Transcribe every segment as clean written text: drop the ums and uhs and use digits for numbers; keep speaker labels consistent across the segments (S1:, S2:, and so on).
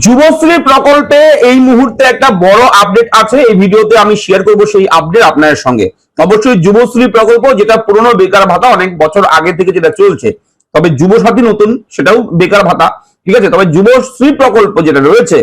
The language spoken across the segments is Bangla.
S1: যুবশ্রী প্রকল্পে এই মুহূর্তে একটা বড় আপডেট আছে। এই ভিডিওতে আমি শেয়ার করব সেই আপডেট আপনাদের সঙ্গে। অবশ্যই যুবশ্রী প্রকল্প, যেটা পুরনো বেকার ভাতা অনেক বছর আগে থেকে যেটা চলছে, তবে যুবসাথী নতুন, সেটাও বেকার ভাতা, ঠিক আছে। তবে যুবশ্রী প্রকল্প যেটা রয়েছে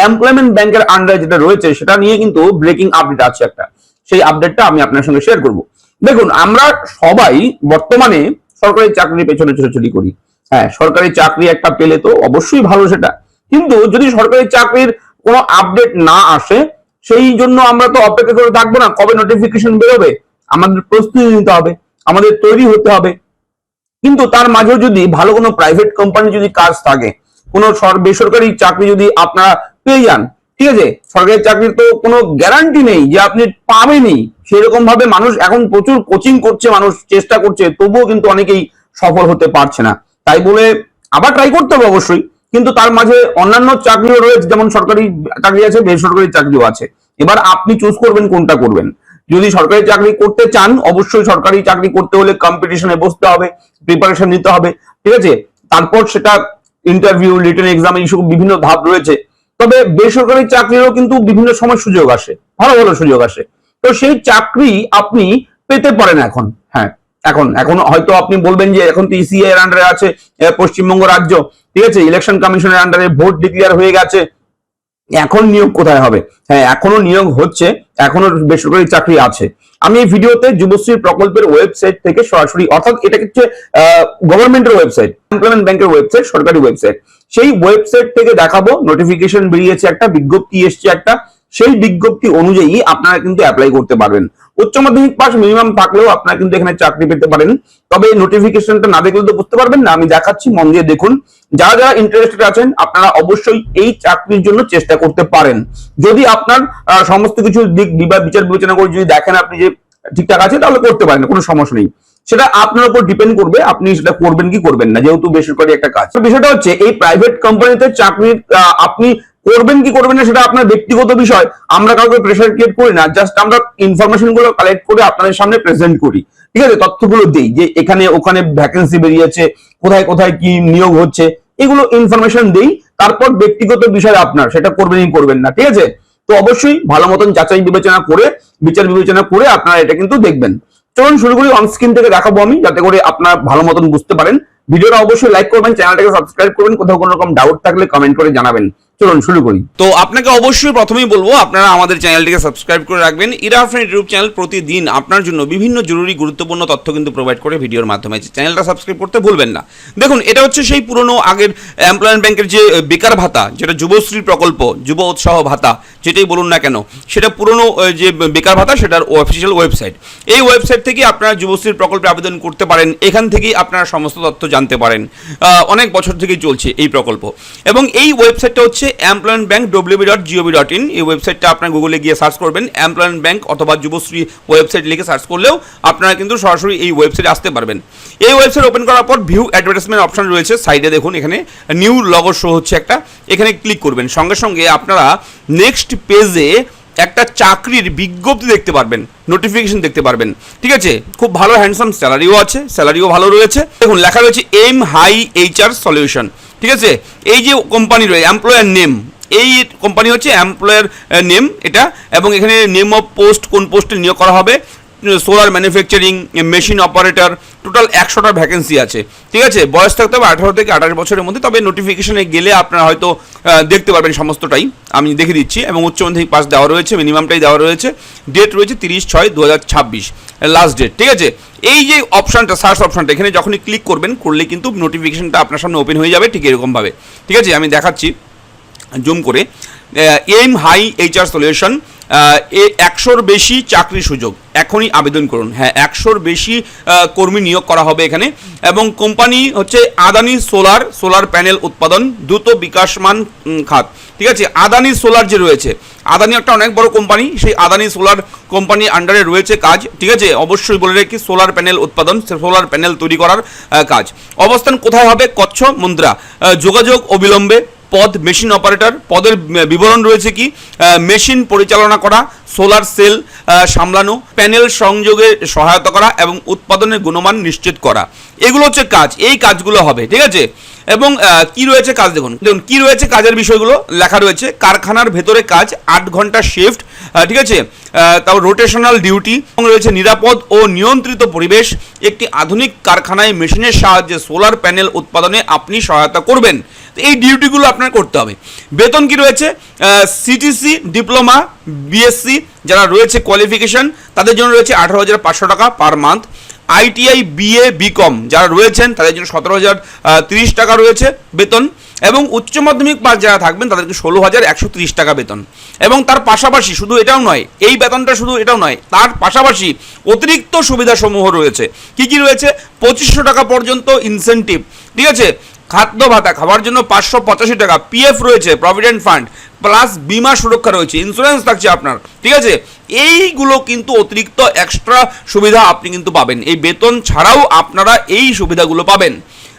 S1: এমপ্লয়মেন্ট ব্যাংকের আন্ডারে যেটা রয়েছে, সেটা নিয়ে কিন্তু ব্রেকিং আপডেট আছে একটা। সেই আপডেটটা আমি আপনার সঙ্গে শেয়ার করব। দেখুন, আমরা সবাই বর্তমানে সরকারি চাকরির পেছনে ছোটাছুটি করি। হ্যাঁ, সরকারি চাকরি একটা পেলে তো অবশ্যই ভালো সেটা, কিন্তু যদি সরকারি চাকরির কোনো আপডেট না আসে, সেই জন্য আমরা তো অপেক্ষা করে থাকবো না কবে নোটিফিকেশন বেরোবে। আমাদের প্রস্তুতি নিতে হবে, আমাদের তৈরি হতে হবে। কিন্তু তার মাঝেও যদি ভালো কোনো প্রাইভেট কোম্পানি যদি কাজ থাকে, কোনো বেসরকারি চাকরি যদি আপনারা পেয়ে যান, ঠিক আছে। সরকারি চাকরির তো কোনো গ্যারান্টি নেই যে আপনি পাবেনই, সেরকম ভাবে মানুষ এখন প্রচুর কোচিং করছে, মানুষ চেষ্টা করছে, তবুও কিন্তু অনেকেই সফল হতে পারছে না। তাই বলে আবার ট্রাই করতে হবে অবশ্যই, কিন্তু তার মাঝে অন্যান্য চাকরিও রয়েছে, যেমন সরকারি চাকরি আছে, বেসরকারি চাকরিও আছে। এবার আপনি চুজ করবেন কোনটা করবেন। যদি সরকারি চাকরি করতে চান, অবশ্যই সরকারি চাকরি করতে হলে কম্পিটিশনে বসতে হবে, প্রিপারেশন নিতে হবে, ঠিক আছে। তারপর সেটা ইন্টারভিউ, রিটেন এক্সাম, এইসব বিভিন্ন ধাপ রয়েছে। তবে বেসরকারি চাকরিরও কিন্তু বিভিন্ন সময় সুযোগ আসে, ভালো ভালো সুযোগ আসে। তো সেই চাকরি আপনি পেতে পারেন এখন। হ্যাঁ, এখন হয়তো আপনি বলবেন যে এখন তো ইসিআই এর আন্ডারে আছে পশ্চিমবঙ্গ রাজ্য, ঠিক আছে, ইলেকশন কমিশনের আন্ডারে ভোট ডিক্লেয়ার হয়ে গেছে, এখন নিয়োগ কোথায় হবে? হ্যাঁ, এখনো নিয়োগ হচ্ছে, এখনো বেসরকারি চাকরি আছে। আমি এই ভিডিওতে যুবশ্রী প্রকল্পের ওয়েবসাইট থেকে সরাসরি, অর্থাৎ এটা হচ্ছে গভর্নমেন্টের ওয়েবসাইট, এমপ্লয়মেন্ট ব্যাংকের ওয়েবসাইট, সরকারি ওয়েবসাইট, সেই ওয়েবসাইট থেকে দেখাবো। নোটিফিকেশন বেরিয়েছে একটা, বিজ্ঞপ্তি এসছে একটা, সেই বিজ্ঞপ্তি অনুযায়ী আপনারা কিন্তু অ্যাপ্লাই করতে পারবেন। উচ্চ মাধ্যমিক পাস মিনিমাম থাকলেও আপনারা কিন্তু এখানে চাকরি পেতে পারেন। তবে নোটিফিকেশনটা না দেখলে তো বুঝতে পারবেন না, আমি দেখাচ্ছি, মন দিয়ে দেখুন। যারা যারা ইন্টারেস্টেড আছেন, আপনারা অবশ্যই এই চাকরির জন্য চেষ্টা করতে পারেন। যদি আপনার সমস্ত কিছু দিক বিচার বিবেচনা করে যদি দেখেন আপনি যে ঠিকঠাক আছে, তাহলে করতে পারেন, কোনো সমস্যা নেই। সেটা আপনার উপর ডিপেন্ড করবে, আপনি সেটা করবেন কি করবেন না, যেহেতু বেসরকারি একটা কাজ। বিষয়টা হচ্ছে, এই প্রাইভেট কোম্পানিতে চাকরি আপনি করবেন কি করবেন না, সেটা আপনার ব্যক্তিগত বিষয়। আমরা কাউকে প্রেশার ক্রিয়েট করি না, জাস্ট আমরা ইনফরমেশন গুলো কালেক্ট করে আপনাদের সামনে প্রেজেন্ট করি, ঠিক আছে। তথ্যগুলো দিই যে এখানে ওখানে ভ্যাকেন্সি বেরিয়েছে, কোথায় কোথায় কি নিয়োগ হচ্ছে, এগুলো ইনফরমেশন দিই। তারপর ব্যক্তিগত বিষয় আপনার, সেটা করবেন কি করবেন না, ঠিক আছে। তো অবশ্যই ভালো মতন যাচাই বিবেচনা করে, বিচার বিবেচনা করে আপনারা এটা কিন্তু দেখবেন। চলুন শুরু করি। অন স্ক্রিন থেকে দেখাবো আমি, যাতে করে আপনারা ভালো মতন বুঝতে পারেন। ভিডিওটা অবশ্যই লাইক করবেন, চ্যানেলটাকে সাবস্ক্রাইব করবেন, কোথাও কোনো রকম ডাউট থাকলে কমেন্ট করে জানাবেন। চলুন শুরু করি। তো আপনাকে অবশ্যই প্রথমেই বলবো, আপনারা আমাদের চ্যানেলটিকে সাবস্ক্রাইব করে রাখবেন। ইরাফ্রেন্ড ইউটিউব চ্যানেল প্রতিদিন আপনার জন্য বিভিন্ন জরুরি গুরুত্বপূর্ণ তথ্য কিন্তু প্রোভাইড করে ভিডিওর মাধ্যমে। চ্যানেলটা সাবস্ক্রাইব করতে ভুলবেন না। দেখুন, এটা হচ্ছে সেই পুরনো আগের এমপ্লয়মেন্ট ব্যাংকের যে বেকার ভাতা, যেটা যুবশ্রী প্রকল্প, যুব উৎসাহ ভাতা, যেটাই বলুন না কেন, সেটা পুরনো যে বেকার ভাতা, সেটার অফিসিয়াল ওয়েবসাইট। এই ওয়েবসাইট থেকে আপনারা যুবশ্রীর প্রকল্পে আবেদন করতে পারেন। এখান থেকেই আপনারা সমস্ত তথ্য জানতে পারেন। অনেক বছর থেকেই চলছে এই প্রকল্প, এবং এই ওয়েবসাইটটা হচ্ছে এমপ্লয়মেন্ট ব্যাংক www.gov.in। এই ওয়েবসাইটটা আপনার গুগলে গিয়ে সার্চ করবেন, এমপ্লয়মেন্ট ব্যাংক অথবা যুবশ্রী ওয়েবসাইট লিখে সার্চ করলেও আপনারা কিন্তু সরাসরি এই ওয়েবসাইটে আসতে পারবেন। এই ওয়েবসাইট ওপেন করার পর ভিউ অ্যাডভার্টাইজমেন্ট অপশন রয়েছে, সাইডে দেখুন এখানে নিউ লগো শো হচ্ছে একটা, এখানে ক্লিক করবেন। সঙ্গে সঙ্গে আপনারা নেক্সট পেজে একটা চাকরির বিজ্ঞপ্তি দেখতে পারবেন, নোটিফিকেশন দেখতে পারবেন, ঠিক আছে। খুব ভালো হ্যান্ডসাম স্যালারিও আছে, স্যালারিও ভালো রয়েছে। দেখুন লেখা রয়েছে এম হাই এইচআর সলিউশন, ঠিক আছে। এই যে কোম্পানি রয়েছে, এমপ্লয়ার নেম, এই কোম্পানি হচ্ছে এমপ্লয়ার নেম এটা, এবং এখানে নেম অফ পোস্ট, কোন পোস্টে নিয়োগ করা হবে, solar manufacturing, machine operator, total 100টা ভ্যাকেন্সি আছে, ঠিক আছে। বয়স থাকতে হবে 18 থেকে 28 বছরের মধ্যে। তবে নোটিফিকেশনে গেলে আপনারা হয়তো দেখতে পারবেন সমস্তটাই, আমি দেখে দিচ্ছি। এবং উচ্চ মাধ্যমিক পাস দেওয়া রয়েছে, মিনিমামটাই দেওয়া রয়েছে। ডেট রয়েছে 30/6/2026 লাস্ট ডেট, ঠিক আছে। এই যে অপশানটা, সার্চ অপশানটা, এখানে যখনই ক্লিক করবেন, করলে কিন্তু নোটিফিকেশনটা আপনার সামনে ওপেন হয়ে যাবে, ঠিক এরকমভাবে, ঠিক আছে। আমি দেখাচ্ছি জুম করে। এম হাই এইচআর সলিউশন, 100র বেশি চাকরি সুযোগ, এখনই আবেদন করুন। হ্যাঁ, 100র বেশি কর্মী নিয়োগ করা হবে এখানে। এবং কোম্পানি হচ্ছে আদানি সোলার প্যানেল উৎপাদন, দ্রুত বিকাশমান খাত, ঠিক আছে। আদানি সোলার যে রয়েছে, আদানি একটা অনেক বড় কোম্পানি, সেই আদানি সোলার কোম্পানির আন্ডারে রয়েছে কাজ, ঠিক আছে। অবশ্যই বলে রাখি, সোলার প্যানেল উৎপাদন, সোলার প্যানেল তৈরি করার কাজ। অবস্থান কোথায় হবে? কচ্ছ, মুন্দ্রা। যোগাযোগ অবিলম্বে, পদ মেশিন অপারেটর, পদের বিবরণ রয়েছে কি মেশিন পরিচালনা করা, সোলার সেল সামলানো, প্যানেল সংযোগে সহায়তা করা এবং উৎপাদনের গুণমান নিশ্চিত করা, এগুলো হচ্ছে কাজ। এই কাজগুলো হবে, ঠিক আছে। এবং কি রয়েছে কাজ, দেখুন কি রয়েছে কাজের বিষয়গুলো লেখা রয়েছে। কারখানার ভেতরে কাজ, 8 ঘন্টা শিফট, ঠিক আছে। তারপর রোটেশনাল ডিউটি, এবং রয়েছে নিরাপদ ও নিয়ন্ত্রিত পরিবেশ। একটি আধুনিক কারখানায় মেশিনের সাহায্যে সোলার প্যানেল উৎপাদনে আপনি সহায়তা করবেন। এই ডিউটিগুলো আপনার করতে হবে। বেতন কি রয়েছে, সিটিসি ডিপ্লোমা বিএসসি যারা রয়েছে কোয়ালিফিকেশন তাদের জন্য রয়েছে 18,500 টাকা per month. ITI BA BCom যারা রয়েছেন তাদের জন্য 17,030 টাকা রয়েছে বেতন। এবং উচ্চ মাধ্যমিক পাস যারা থাকবেন তাদেরকে 16,130 টাকা বেতন। এবং তার পাশাপাশি শুধু এটাও নয়, এই বেতনটা শুধু এটাও নয়, তার পাশাপাশি অতিরিক্ত সুবিধাসমূহ রয়েছে। কি কি রয়েছে, 2500 টাকা পর্যন্ত ইনসেনটিভ, ঠিক আছে। খাদ্য ভাতা, খাবার জন্য 585 টাকা, পিএফ রয়েছে, প্রভিডেন্ট ফান্ড, প্লাস বিমা সুরক্ষা রয়েছে, ইন্স্যুরেন্স থাকছে আপনার, ঠিক আছে। এইগুলো কিন্তু অতিরিক্ত এক্সট্রা সুবিধা আপনি কিন্তু পাবেন, এই বেতন ছাড়াও আপনারা এই সুবিধাগুলো পাবেন।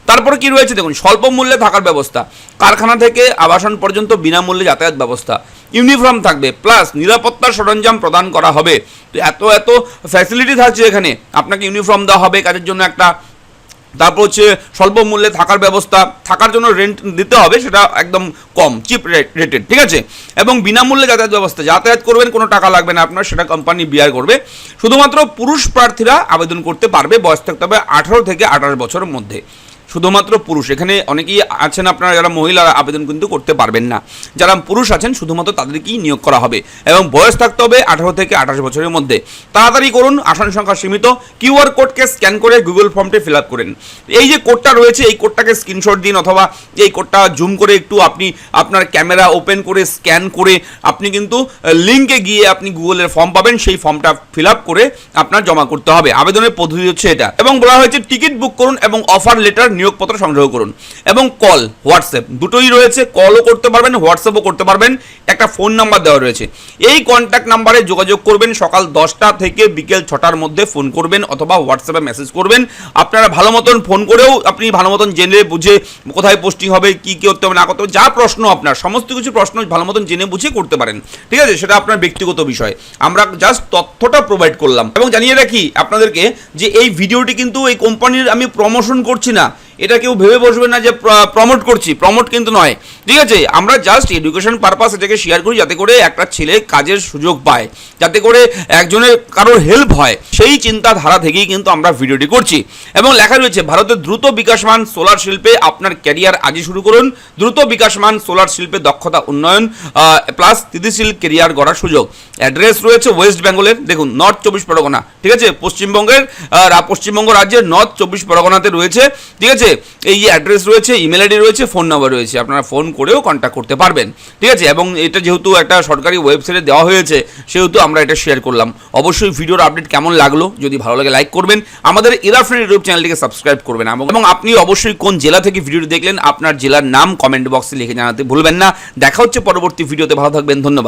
S1: তারপরে কি রয়েছে দেখুন, স্বল্প মূল্যে থাকার ব্যবস্থা, কারখানা থেকে আবাসন পর্যন্ত বিনামূল্যে যাতায়াত ব্যবস্থা, ইউনিফর্ম থাকবে, প্লাস নিরাপত্তার সরঞ্জাম প্রদান করা হবে। তো এত ফ্যাসিলিটি থাকছে এখানে, আপনাকে ইউনিফর্ম দেওয়া হবে কাজের জন্য একটা, তারপর হচ্ছে স্বল্প মূল্যে থাকার ব্যবস্থা, থাকার জন্য রেন্ট দিতে হবে, সেটা একদম কম, চিপ রেটেড, ঠিক আছে। এবং বিনামূল্যে যাতায়াত ব্যবস্থা, যাতায়াত করবেন কোনো টাকা লাগবে না আপনার, সেটা কোম্পানি বিয়ার করবে। শুধুমাত্র পুরুষ প্রার্থীরা আবেদন করতে পারবে, বয়স থাকতে হবে 18 থেকে 28 বছরের মধ্যে, শুধুমাত্র পুরুষ। এখানে অনেকেই আছেন আপনারা যারা মহিলারা আবেদন কিন্তু করতে পারবেন না, যারা পুরুষ আছেন শুধুমাত্র তাদেরকেই নিয়োগ করা হবে। এবং বয়স থাকতে হবে 18 থেকে 28 বছরের মধ্যে। তাড়াতাড়ি করুন, আসন সংখ্যা সীমিত। কিউআর কোডকে স্ক্যান করে গুগল ফর্মটি ফিল আপ করেন। এই যে কোডটা রয়েছে এই কোডটাকে স্ক্রিনশট দিন, অথবা এই কোডটা জুম করে একটু আপনি আপনার ক্যামেরা ওপেন করে স্ক্যান করে আপনি কিন্তু লিঙ্কে গিয়ে আপনি গুগলের ফর্ম পাবেন, সেই ফর্মটা ফিল আপ করে আপনার জমা করতে হবে। আবেদনের পদ্ধতি হচ্ছে এটা। এবং বলা হয়েছে টিকিট বুক করুন এবং অফার লেটার নিয়োগপত্র সংগ্রহ করুন। এবং কল, হোয়াটসঅ্যাপ দুটোই রয়েছে, কলও করতে পারবেন, হোয়াটসঅ্যাপও করতে পারবেন। একটা ফোন নাম্বার দেওয়া রয়েছে, এই কন্ট্যাক্ট নাম্বারে যোগাযোগ করবেন। সকাল 10টা থেকে বিকেল 6টার মধ্যে ফোন করবেন অথবা হোয়াটসঅ্যাপে মেসেজ করবেন। আপনারা ভালো মতন ফোন করেও আপনি ভালো মতন জেনে বুঝে কোথায় পোস্টিং হবে, কি করতে হবে না করতে হবে, যা প্রশ্ন আপনার সমস্ত কিছু প্রশ্ন ভালো মতন জেনে বুঝে করতে পারেন, ঠিক আছে। সেটা আপনার ব্যক্তিগত বিষয়, আমরা জাস্ট তথ্যটা প্রোভাইড করলাম। এবং জানিয়ে রাখি আপনাদেরকে যে এই ভিডিওটি কিন্তু এই কোম্পানির আমি প্রমোশন করছি না, এটা কেউ ভেবে বসবেন না যে প্রমোট করছি, প্রমোট কিন্তু নয়, ঠিক আছে। আমরা জাস্ট এডুকেশন পারপাস এটাকে শেয়ার করি, যাতে করে একটা ছেলে কাজের সুযোগ পায়, যাতে করে একজনের কারোর হেল্প হয়, সেই চিন্তাধারা থেকেই কিন্তু আমরা ভিডিওটি করছি। এবং লেখা রয়েছে ভারতের দ্রুত বিকাশমান সোলার শিল্পে আপনার ক্যারিয়ার আজই শুরু করুন। দ্রুত বিকাশমান সোলার শিল্পে দক্ষতা উন্নয়ন প্লাস স্থিতিশীল ক্যারিয়ার গড়ার সুযোগ। অ্যাড্রেস রয়েছে ওয়েস্ট বেঙ্গলের, দেখুন নর্থ 24 পরগনা, ঠিক আছে। পশ্চিমবঙ্গ রাজ্যের নর্থ 24 পরগনাতে রয়েছে, ঠিক আছে। এই যে অ্যাড্রেস রয়েছে, ইমেল আইডি রয়েছে, ফোন নাম্বার রয়েছে, আপনারা ফোন করেও কন্ট্যাক্ট করতে পারবেন, ঠিক আছে। এবং এটা যেহেতু একটা সরকারি ওয়েবসাইটে দেওয়া হয়েছে সেহেতু আমরা এটা শেয়ার করলাম। অবশ্যই ভিডিওর আপডেট কেমন লাগলো, যদি ভালো লাগে লাইক করবেন, আমাদের এরাফ্রেন্ড ইউটিউব চ্যানেলটিকে সাবস্ক্রাইব করবেন। এবং আপনি অবশ্যই কোন জেলা থেকে ভিডিওটি দেখলেন আপনার জেলার নাম কমেন্ট বক্সে লিখে জানাতে ভুলবেন না। দেখা হচ্ছে পরবর্তী ভিডিওতে, ভালো থাকবেন, ধন্যবাদ।